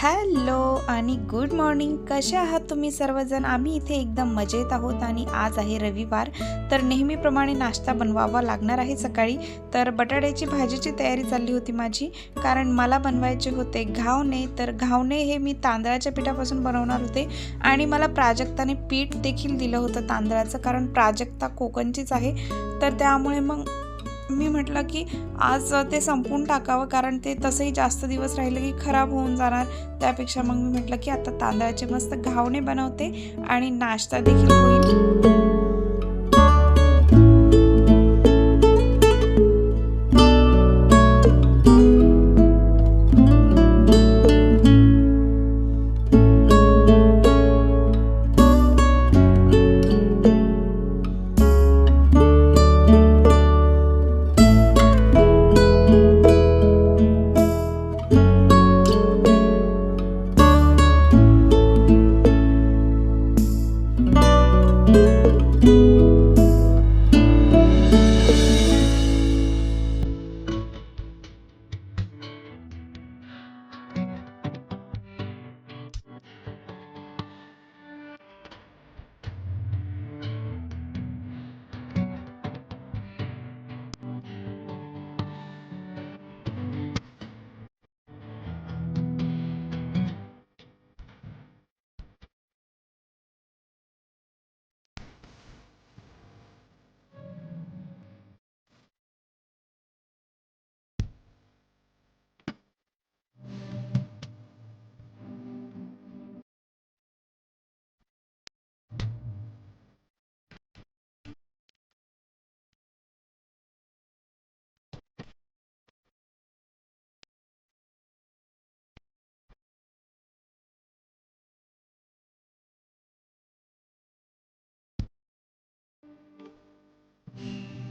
Hello आणि good morning. कसे आहात तुम्ही सर्वजण? आम्ही इथे एकदम मजेत आहोत आणि आज आहे रविवार, तर नेहमीप्रमाणे नाश्ता बनवावा लागणार आहे सकाळी. तर बटाट्याची भाजीची तयारी चालली होती माझी, कारण मला बनवायचे होते घावणे. तर घावणे हे मी तांदळाच्या पिठापासून बनवणार होते आणि मला प्राजक्ताने पीठ देखील दिलं होतं तांदळाचं, कारण प्राजक्ता कोकणचीच आहे. तर त्यामुळे मग मी म्हटलं की आज ते संपवून टाकावं, कारण ते तसंही जास्त दिवस राहिलं की खराब होऊन जाणार. त्यापेक्षा मग मी म्हटलं की आता तांदळाचे मस्त घावणे बनवते आणि नाश्ता देखील होईल.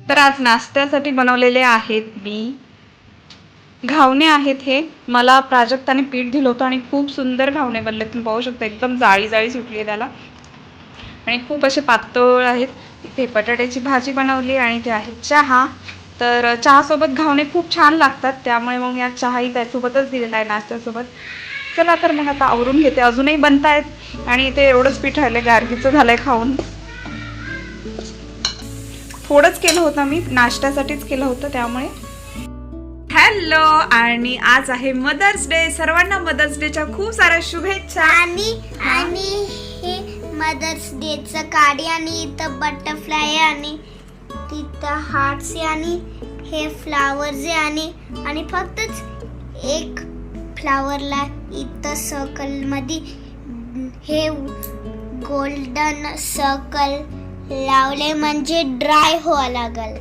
तर आज नाश्त्यासाठी बनवलेले आहेत मी घावणे आहेत. हे मला प्राजक्ताने पीठ दिलं होतं आणि खूप सुंदर घावणे बनले. तुम्ही पाहू शकता एकदम जाळी जाळी सुटली आहे त्याला आणि खूप असे पातळ आहेत. इथे बटाट्याची भाजी बनवली आणि ते आहे चहा. तर चहासोबत घावणे खूप छान लागतात, त्यामुळे मग या चहाही त्यासोबतच दिलेला आहे नाश्त्यासोबत. चला तर मग आता आवरून घेते, अजूनही बनतायत आणि इथे एवढंच पीठ राहिलं, गार्गीचं झालंय खाऊन. थोडंच केलं होतं मी, नाश्त्यासाठीच केलं होतं त्यामुळे. हॅलो, आणि आज आहे मदर्स डे. सर्वांना मदर्स डेच्या खूप साऱ्या शुभेच्छा. आणि हे मदर्स डेचं कार्ड आहे आणि इथं बटरफ्लाय आहे आणि तिथं हार्ट्स आहे आणि हे फ्लावर्स आहे आणि फक्तच एक फ्लावरला इथं सर्कल मध्ये हे गोल्डन सर्कल लावले म्हणजे ड्राय व्हावं लागल.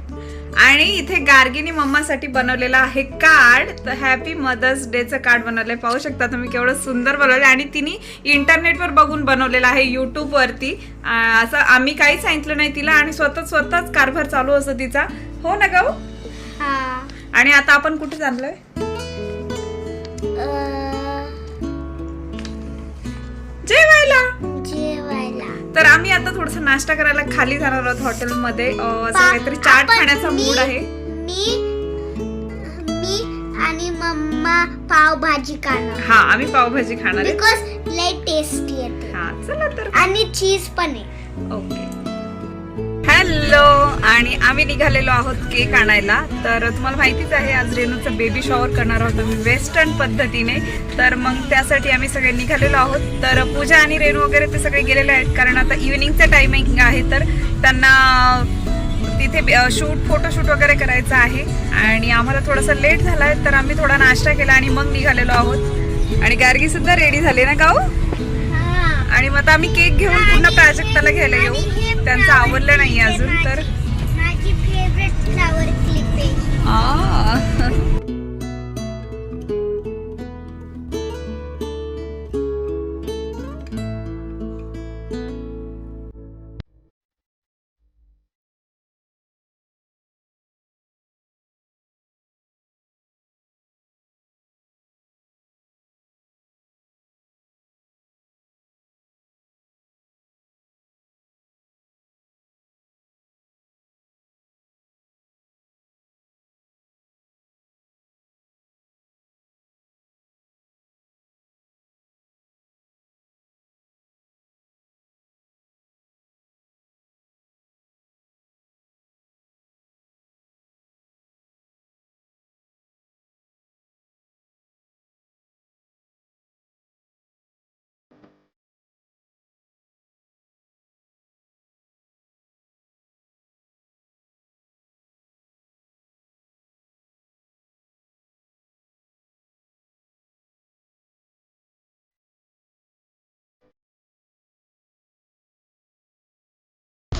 आणि इथे गार्गीनी मम्मासाठी बनवलेलं आहे कार्ड. तर हॅपी मदर्स डेचं कार्ड बनवलंय, पाहू शकता तुम्ही केवढं सुंदर बनवलं. आणि तिने इंटरनेटवर बघून बनवलेलं आहे, युट्यूब वरती. असं आम्ही काही सांगितलं नाही तिला आणि स्वतःच कारभार चालू असतो तिचा. हो ना गाऊ? आणि आता आपण कुठे चाललोय? जेवायला. तर आम्ही आता थोडासा नाश्ता करायला खाली जाणार आहोत हॉटेलमध्ये. असं काहीतरी चाट खाण्याचा मूड आहे. मी आणि मम्मा पावभाजी खाणार. हा, आम्ही पावभाजी खाणार आहे. बिकॉज लय टेस्टी आहे. हा, चला तर. आणि चीज पण आहे. ओके. हॅलो, आणि आम्ही निघालेलो आहोत केक आणायला. तर तुम्हाला माहितीच आहे आज रेणूचं बेबी शॉवर करणार आहोत आम्ही वेस्टर्न पद्धतीने. तर मग त्यासाठी आम्ही सगळे निघालेलो आहोत. तर पूजा आणि रेणू वगैरे ते सगळे गेलेले आहेत, कारण आता इव्हिनिंगचं टायमिंग आहे. तर त्यांना तिथे फोटोशूट वगैरे करायचं आहे आणि आम्हाला थोडासा लेट झाला आहे. तर आम्ही थोडा नाश्ता केला आणि मग निघालेलो आहोत. आणि गार्गी सुद्धा रेडी झाली ना गाऊ? आणि मग आता आम्ही केक घेऊन पुन्हा प्राजक्ताला घ्यायला येऊ. त्यांचं आवडलं नाही अजून. तर माझी फेवरेट फ्लावर क्लिप आहे.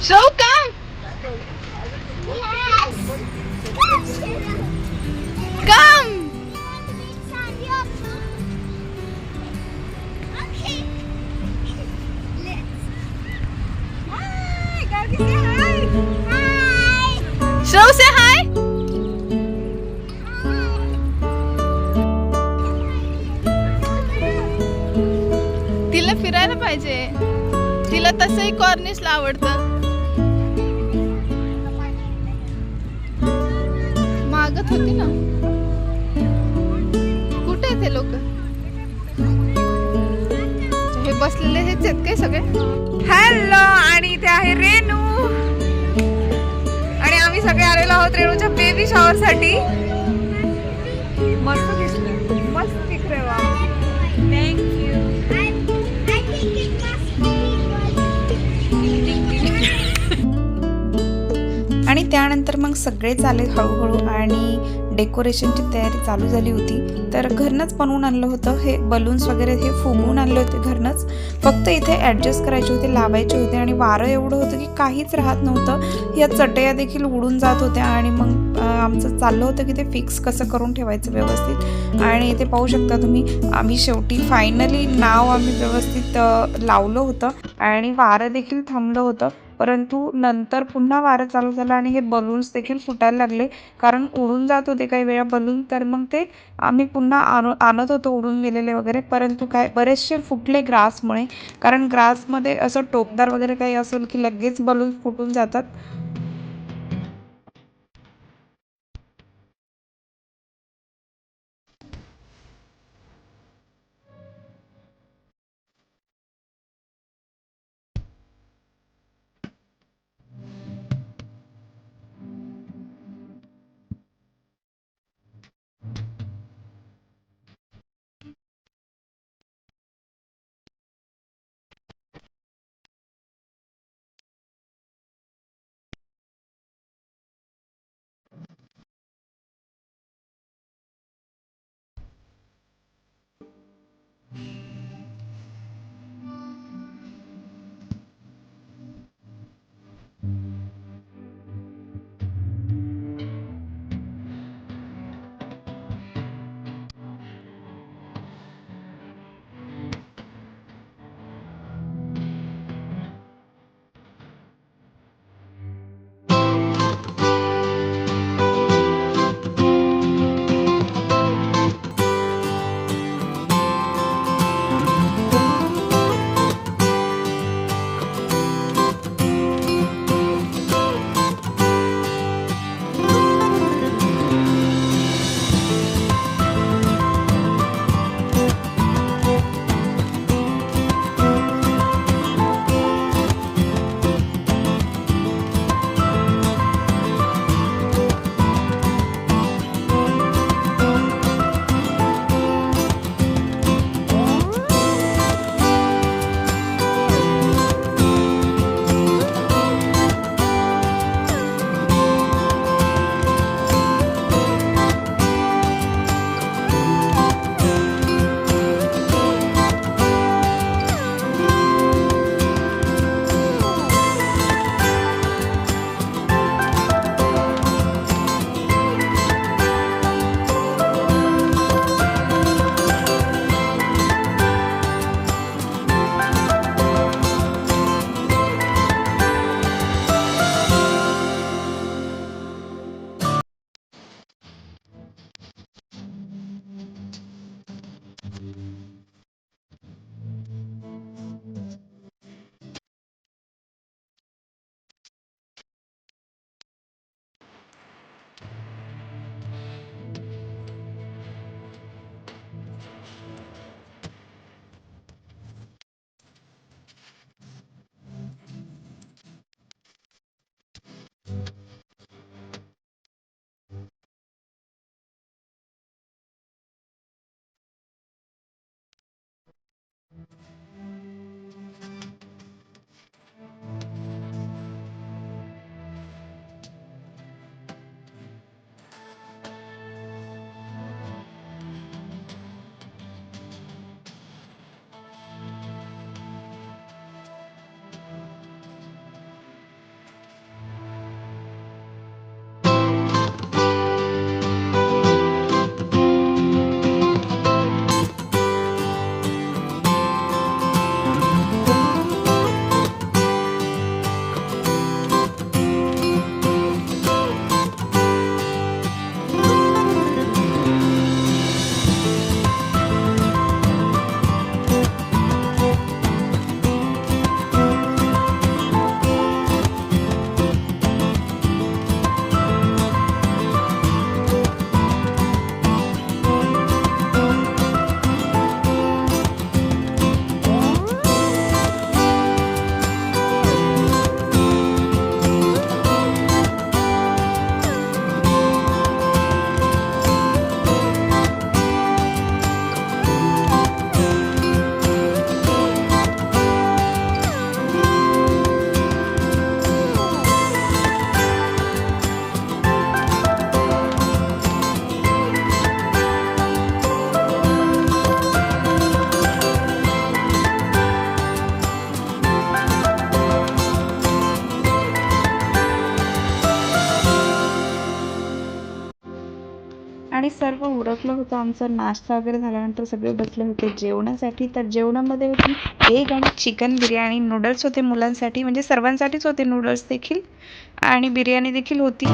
शो कम कम. शो से हाय. तिला फिरायला पाहिजे. तिला तसंही कॉर्निशला आवडतं. मागत होती ना. कुठे आहेत हे लोक? हे बसलेले हेच आहेत काय सगळे? हॅलो, आणि इथे आहे रेणू आणि आम्ही सगळे आलेलो आहोत रेणूच्या बेबी शॉवर साठी. मस्त दिसलं, मस्त दिख रहे हो आप. थँक्यू. आणि त्यानंतर मग सगळेच आले हळूहळू आणि डेकोरेशनची तयारी चालू झाली होती. तर घरनंच बनवून आणलं होतं हे बलून्स वगैरे, हे फुगवून आणले होते घरनंच. फक्त इथे ॲडजस्ट करायचे होते, लावायचे होते आणि वारं एवढं होतं की काहीच राहत नव्हतं. या चटया देखील उडून जात होत्या आणि मग आमचं चाललं होतं की ते फिक्स कसं करून ठेवायचं व्यवस्थित. आणि इथे पाहू शकता तुम्ही, आम्ही शेवटी फायनली नाव आम्ही व्यवस्थित लावलं होतं आणि वारं देखील थांबलं होतं. परंतु नंतर पुन्हा वारं चालू झालं आणि हे बलून्स देखील फुटायला लागले, कारण उडून जात होते काही वेळा बलून. तर मग ते आम्ही पुन्हा आणत होतो उडून गेलेले वगैरे, परंतु काय बरेचसे फुटले ग्रासमुळे. कारण ग्रासमध्ये असं टोकदार वगैरे काही असेल की लगेच बलून फुटून जातात. उरकलं होतं आमचं. नाश्ता वगैरे झाल्यानंतर सगळे बसले होते जेवणासाठी. तर जेवणामध्ये होती एग आणि चिकन बिर्याणी. नूडल्स होते मुलांसाठी, म्हणजे सर्वांसाठीच होते नूडल्स देखील, आणि बिर्याणी देखील होती.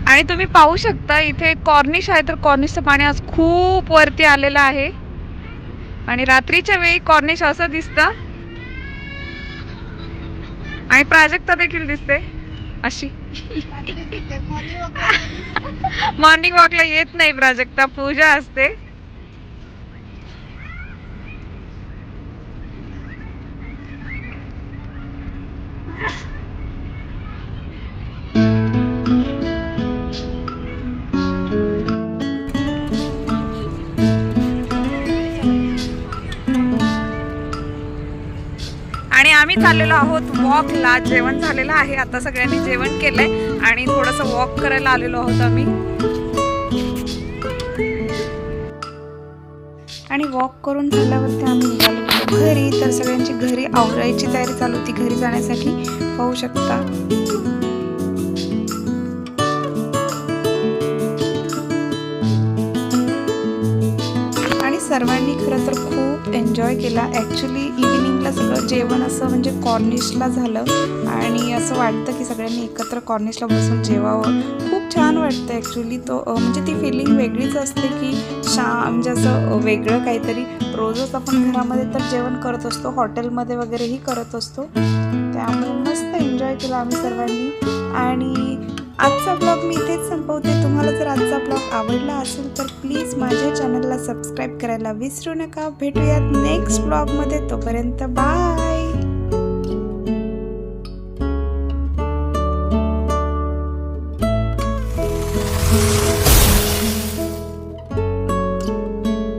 आणि तुम्ही पाहू शकता इथे कॉर्निश आहे, तर कॉर्निशचं पाणी आज खूप वरती आलेलं आहे. आणि रात्रीच्या वेळी कॉर्निश असं दिसतं. आणि प्राजक्ता देखील दिसते अशी. मॉर्निंग वॉकला येत नाही प्राजक्ता, पूजा असते. आणि आम्ही चाललेलो आहोत वॉकला. जेवण झालेलं आहे, आता सगळ्यांनी जेवण केलंय आणि थोडंसं वॉक करायला आलेलो आहोत आम्ही. आणि वॉक करून झाल्यावरती आम्ही निघालो होतो घरी. तर सगळ्यांची घरी आवरायची तयारी चालू होती घरी जाण्यासाठी, पाहू शकता. आणि सर्वांनी खरं तर खूप एन्जॉय केला. ॲक्च्युली इव्हिनिंगला सगळं जेवण असं म्हणजे कॉर्निशला झालं आणि असं वाटतं की सगळ्यांनी एकत्र कॉर्निशला बसून जेवावं. खूप छान वाटतं ॲक्च्युली. तो म्हणजे ती फिलिंग वेगळीच असते की म्हणजे असं वेगळं काहीतरी. रोजच आपण घरामध्ये तर जेवण करत असतो, हॉटेलमध्ये वगैरेही करत असतो. त्यामुळे मस्त एन्जॉय केला आम्ही सर्वांनी. आणि आजचा ब्लॉग मी इथेच संपवते. तुम्हाला जर आजचा ब्लॉग आवडला असेल तर प्लीज माझ्या चॅनलला सबस्क्राईब करायला विसरू नका. भेटूयात नेक्स्ट ब्लॉगमध्ये. तोपर्यंत बाय.